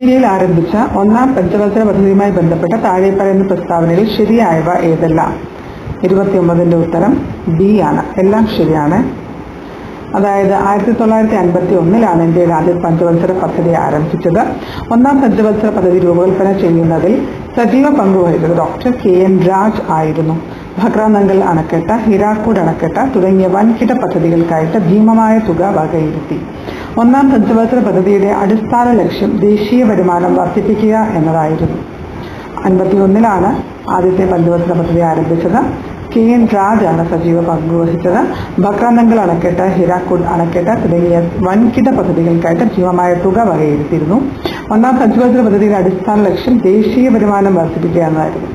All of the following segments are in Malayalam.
ഇന്ത്യയിൽ ആരംഭിച്ച ഒന്നാം പഞ്ചവത്സര പദ്ധതിയുമായി ബന്ധപ്പെട്ട താഴെ പറയുന്ന പ്രസ്താവനകളിൽ ശരിയായവ ഏതെല്ലാം? 29ന്റെ ഉത്തരം ബി ആണ്. എല്ലാം ശരിയാണ്. അതായത് 1951 ഇന്ത്യയിൽ ആദ്യ പഞ്ചവത്സര പദ്ധതി ആരംഭിച്ചത്. ഒന്നാം പഞ്ചവത്സര പദ്ധതി രൂപകൽപ്പന ചെയ്യുന്നതിൽ സജീവ പങ്കുവഹിച്ചത് ഡോക്ടർ KN രാജ് ആയിരുന്നു. ഭക്രാനങ്കൽ അണക്കെട്ട്, ഹിരാക്കുഡ് അണക്കെട്ട് തുടങ്ങിയ വൻകിട പദ്ധതികൾക്കായിട്ട് ഭീമമായ തുക വകയിരുത്തി. ഒന്നാം പഞ്ചവത്സര പദ്ധതിയുടെ അടിസ്ഥാന ലക്ഷ്യം ദേശീയ വരുമാനം വർദ്ധിപ്പിക്കുക എന്നതായിരുന്നു. 51 ആദ്യത്തെ പഞ്ചവത്സര പദ്ധതി ആരംഭിച്ചത്. KN രാജ് ആണ് സജീവ പങ്കുവഹിച്ചത്. ഭക്രാനങ്കൽ അണക്കെട്ട്, ഹിരാക്കുഡ് അണക്കെട്ട് തുടങ്ങിയ വൻകിട പദ്ധതികൾക്കായിട്ട് ഭീമമായ തുക വകയിരുത്തിയിരുന്നു. ഒന്നാം പഞ്ചവത്സര പദ്ധതിയുടെ അടിസ്ഥാന ലക്ഷ്യം ദേശീയ വരുമാനം വർദ്ധിപ്പിക്കുക എന്നതായിരുന്നു.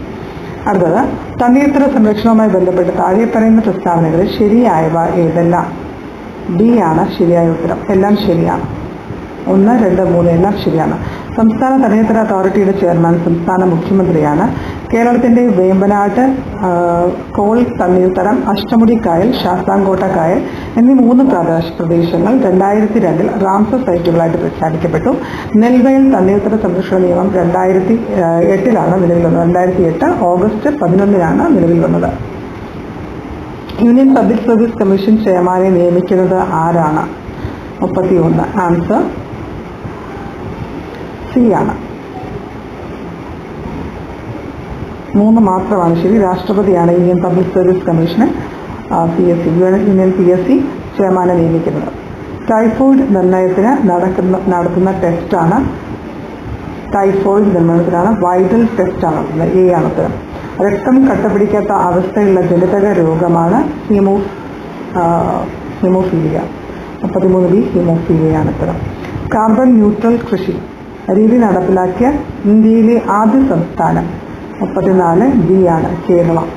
അടുത്തത്, തണ്ണീർത്തട സംരക്ഷണവുമായി ബന്ധപ്പെട്ട് താഴെ പറയുന്ന പ്രസ്താവനകളിൽ ശരിയായവ ഏതെല്ലാം? ബി ആണ് ശരിയായ ഉത്തരം. എല്ലാം ശരിയാണ്. 1, 2, 3 എല്ലാം ശരിയാണ്. സംസ്ഥാന തണ്ണീർത്തട അതോറിറ്റിയുടെ ചെയർമാൻ സംസ്ഥാന മുഖ്യമന്ത്രിയാണ്. കേരളത്തിന്റെ വേമ്പനാട്ട്, കോൾ തണ്ണീർത്തടം, അഷ്ടമുടി കായൽ, ശാസ്താംകോട്ട കായൽ എന്നീ 3 പ്രദേശങ്ങൾ 2002 റാംസർ സൈറ്റുകളായിട്ട് പ്രഖ്യാപിക്കപ്പെട്ടു. നെൽവയൽ തണ്ണീർത്തട സംരക്ഷണ നിയമം 2008 നിലവിൽ വന്നത്. 2008 ഓഗസ്റ്റ് 11 നിലവിൽ വന്നത്. യൂണിയൻ പബ്ലിക് സർവീസ് കമ്മീഷൻ ചെയർമാനെ നിയമിക്കുന്നത് ആരാണ്? 31. ആൻസർ സി ആണ്. 3 മാത്രമാണ് ശരി. രാഷ്ട്രപതിയാണ് യൂണിയൻ പബ്ലിക് സർവീസ് കമ്മീഷന് യൂണിയൻ PSC ചെയർമാനെ നിയമിക്കുന്നത്. ടൈഫോയിഡ് നിർണയത്തിന് നടത്തുന്ന ടെസ്റ്റാണ്. ടൈഫോയിഡ് നിർണയത്തിനാണ് വൈറ്റൽ ടെസ്റ്റ് ആണ് നടത്തുന്നത്. A ആണ് ഉത്തരം. രക്തം കട്ടപിടിക്കാത്ത അവസ്ഥയുള്ള ജനിതക രോഗമാണ് ഹീമോഫീലിയ. 33B ഹീമോഫീലിയയാണ് ഉത്തരം. കാർബൺ ന്യൂട്രൽ കൃഷി രീതി നടപ്പിലാക്കിയ ഇന്ത്യയിലെ ആദ്യ സംസ്ഥാനം 34B ആണ് കേരളം.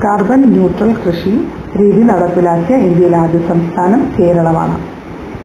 കാർബൺ ന്യൂട്രൽ കൃഷി രീതി നടപ്പിലാക്കിയ ഇന്ത്യയിലെ ആദ്യ സംസ്ഥാനം കേരളമാണ്.